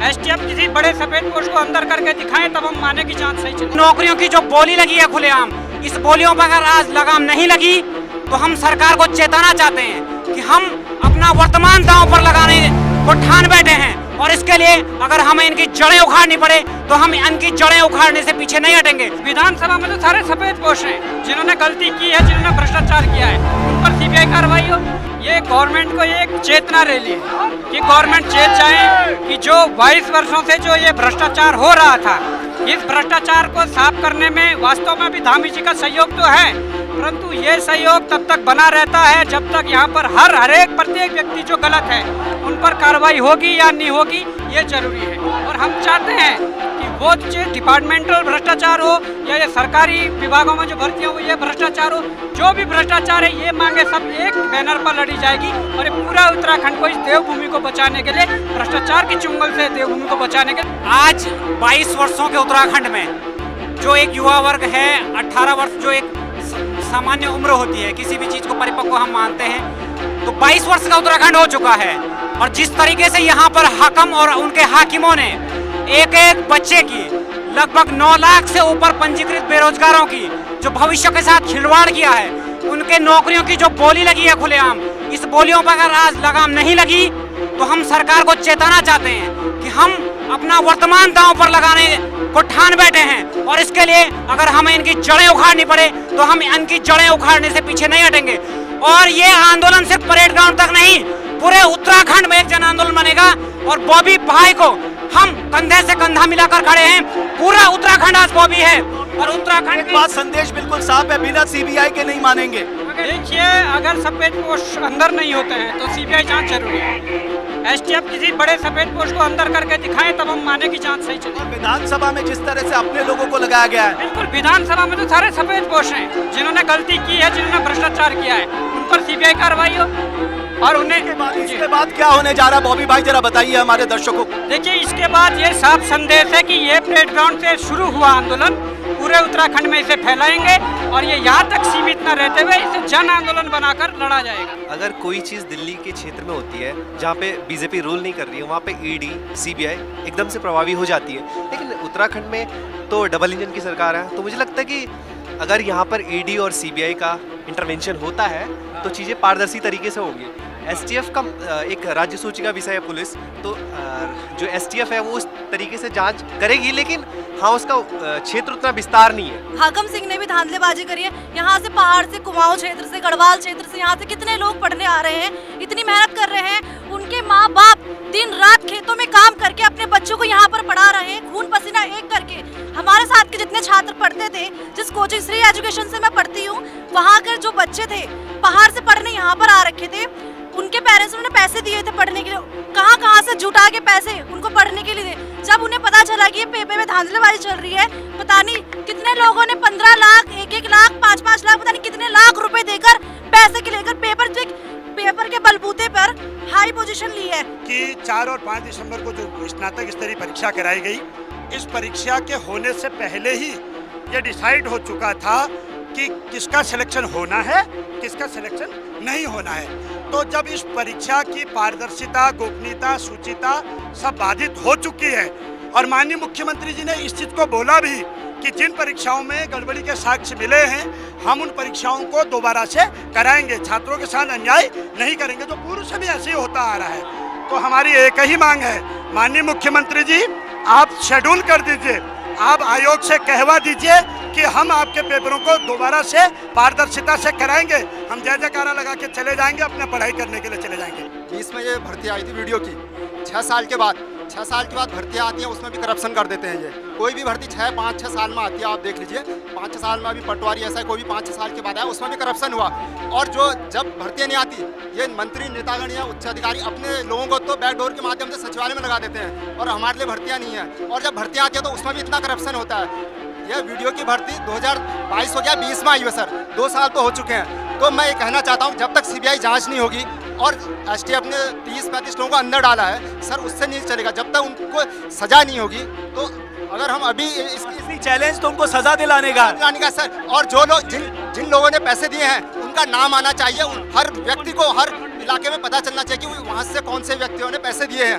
STF किसी बड़े सफेद पोस्ट को अंदर करके दिखाएं तब हम माने की जांच सही चले। नौकरियों की जो बोली लगी है खुलेआम, इस बोलियों पर अगर आज लगाम नहीं लगी तो हम सरकार को चेताना चाहते हैं कि हम अपना वर्तमान दांव पर लगाने को ठान बैठे हैं और इसके लिए अगर हमें इनकी जड़ें उखाड़नी पड़े तो हम इनकी जड़ें उखाड़ने से पीछे नहीं हटेंगे। विधानसभा में तो सारे सफेद पोस्ट हैं जिन्होंने गलती की है, जिन्होंने भ्रष्टाचार किया है, उन पर सीबीआई कार्रवाई हो। ये गवर्नमेंट को एक चेतना रैली है कि गवर्नमेंट चेत जाए कि जो 22 वर्षों से जो ये भ्रष्टाचार हो रहा था, इस भ्रष्टाचार को साफ करने में वास्तव में भी धामी जी का सहयोग तो है, परंतु ये सहयोग तब तक बना रहता है जब तक यहाँ पर हर एक प्रत्येक व्यक्ति जो गलत है उन पर कार्रवाई होगी या नहीं होगी, ये जरूरी है। और हम चाहते हैं कि वो चाहे डिपार्टमेंटल भ्रष्टाचार हो या ये सरकारी विभागों में जो भर्तियाँ हुई है भ्रष्टाचार हो, जो भी भ्रष्टाचार है ये मांगे सब एक बैनर पर लड़ी जाएगी और ये पूरा उत्तराखंड को इस देवभूमि को बचाने के लिए, भ्रष्टाचार की चुंगल से देवभूमि को बचाने के लिए। आज 22 वर्षों के उत्तराखंड में जो एक युवा वर्ग है, 18 वर्ष जो एक सामान्य उम्र होती है, किसी भी चीज को परिपक्व हम मानते हैं, तो 22 वर्ष का उत्तराखंड हो चुका है। और जिस तरीके से यहाँ पर हाकिम और उनके हाकिमों ने एक एक बच्चे की लगभग 9 लाख से ऊपर पंजीकृत बेरोजगारों की जो भविष्य के साथ खिलवाड़ किया है, उनके नौकरियों की जो बोली लगी है खुलेआम, इस बोलियों पर अगर आज लगाम नहीं लगी तो हम सरकार को चेताना चाहते हैं कि हम अपना वर्तमान दांव पर लगाने को ठान बैठे हैं और इसके लिए अगर हमें इनकी जड़ें उखाड़नी पड़े तो हम इनकी जड़ें उखाड़ने से पीछे नहीं हटेंगे। और ये आंदोलन सिर्फ परेड ग्राउंड तक नहीं, पूरे उत्तराखंड में एक जन आंदोलन बनेगा और बॉबी भाई को हम कंधे से कंधा मिलाकर खड़े हैं। पूरा उत्तराखंड आज बॉबी है और उत्तराखंड बात संदेश बिल्कुल साफ है, बिना सीबीआई के नहीं मानेंगे। देखिए, अगर सफेद पोस्ट अंदर नहीं होते हैं तो सीबीआई जांच जरूरी है। एसटीएफ किसी बड़े सफेद पोस्ट को अंदर करके दिखाएं तब हम माने की जांच सही चले। विधानसभा में जिस तरह से अपने लोगों को लगाया गया है, बिल्कुल, विधानसभा में तो सारे सफेद पोस्ट हैं जिन्होंने गलती की है, जिन्होंने भ्रष्टाचार किया है, उन पर सीबीआई कार्रवाई हो। और उन्हें इसके बाद क्या होने जा रहा है बॉबी भाई, जरा बताइए हमारे दर्शकों को। देखिए, इसके बाद ये साफ संदेश है कि ये परेड ग्राउंड से शुरू हुआ आंदोलन पूरे उत्तराखंड में इसे फैलाएंगे और ये यहाँ तक सीमित न रहते हुए इसे जन आंदोलन बनाकर लड़ा जाएगा। अगर कोई चीज़ दिल्ली के क्षेत्र में होती है जहाँ पे बीजेपी रूल नहीं कर रही है, वहाँ पे ईडी सीबीआई एकदम से प्रभावी हो जाती है, लेकिन उत्तराखंड में तो डबल इंजन की सरकार है, तो मुझे लगता है कि अगर यहाँ पर ईडी और सीबीआई का इंटरवेंशन होता है तो चीज़ें पारदर्शी तरीके से होंगी। एसटीएफ का एक राज्य सूची का विषय है पुलिस, तो जो एसटीएफ है वो उस तरीके से जांच करेगी, लेकिन हाँ उसका क्षेत्र उतना विस्तार नहीं है। हाकिम सिंह ने भी धांधलेबाजी करी है। यहाँ से पहाड़ से, कुमाऊं क्षेत्र से, गढ़वाल क्षेत्र से, यहाँ से कितने लोग पढ़ने आ रहे हैं, इतनी मेहनत कर रहे हैं। उनके माँ बाप दिन रात खेतों में काम करके अपने बच्चों को यहाँ पर पढ़ा रहे हैं, खून पसीना एक करके। हमारे साथ के जितने छात्र पढ़ते थे, जिस कोचिंग श्री एजुकेशन से मैं पढ़ती हूँ, वहाँ के जो बच्चे थे पहाड़ से पढ़ने यहाँ पर आ रखे थे, उनके पेरेंट्स उन्होंने पैसे दिए थे पढ़ने के लिए, कहाँ से जुटा के पैसे उनको पढ़ने के लिए। जब उन्हें पता चला कि ये पेपर में धांधलेबाजी चल रही है, पता नहीं कितने लोगों ने 15 लाख, 1-1 लाख, 5-5 लाख, पता नहीं कितने लाख रुपए देकर पैसे के लेकर पेपर के बलबूते पर हाई पोजीशन ली है। कि 4 और 5 दिसंबर को जो स्नातक स्तरीय परीक्षा कराई गई, इस परीक्षा के होने से पहले ही ये डिसाइड हो चुका था कि किसका सिलेक्शन होना है, किसका सिलेक्शन नहीं होना है। तो जब इस परीक्षा की पारदर्शिता, गोपनीयता, शुचिता सब बाधित हो चुकी है और माननीय मुख्यमंत्री जी ने इस चीज़ को बोला भी कि जिन परीक्षाओं में गड़बड़ी के साक्ष्य मिले हैं, हम उन परीक्षाओं को दोबारा से कराएंगे, छात्रों के साथ अन्याय नहीं करेंगे, जो पूर्व से भी ऐसे ही होता आ रहा है। तो हमारी एक ही मांग है, माननीय मुख्यमंत्री जी आप शेड्यूल कर दीजिए, आप आयोग से कहवा दीजिए कि हम आपके पेपरों को दोबारा से पारदर्शिता से कराएंगे। हम जय जयकारा लगा के चले जाएंगे, अपने पढ़ाई करने के लिए चले जाएंगे। बीच में ये भर्ती आई थी वीडियो की, 6 साल के बाद भर्तियाँ आती हैं, उसमें भी करप्शन कर देते हैं। ये कोई भी भर्ती 5-6 साल में आती है, आप देख लीजिए 5-6 साल में, अभी पटवारी ऐसा है, कोई भी 5-6 साल के बाद आया, उसमें भी करप्शन हुआ। और जब भर्तियाँ नहीं आती, ये मंत्री, नेतागण या उच्च अधिकारी अपने लोगों को तो बैकडोर के माध्यम से सचिवालय में लगा देते हैं और हमारे लिए भर्तियाँ नहीं है। और जब भर्तियाँ आती है तो उसमें भी इतना करप्शन होता है। यह वीडियो की भर्ती 2022 हो गया, 20 में आई है सर, 2 साल तो हो चुके हैं। तो मैं ये कहना चाहता हूँ, जब तक सीबीआई जांच नहीं होगी और एसटीएफ ने 30-35 लोगों को अंदर डाला है सर, उससे नहीं चलेगा। जब तक उनको सजा नहीं होगी, तो अगर हम अभी इसकी चैलेंज तो उनको सजा दिलाने का सर। और जो लोग जिन लोगों ने पैसे दिए हैं उनका नाम आना चाहिए, हर व्यक्ति को, हर इलाके में पता चलना चाहिए कि वहाँ से कौन से व्यक्तियों ने पैसे दिए हैं।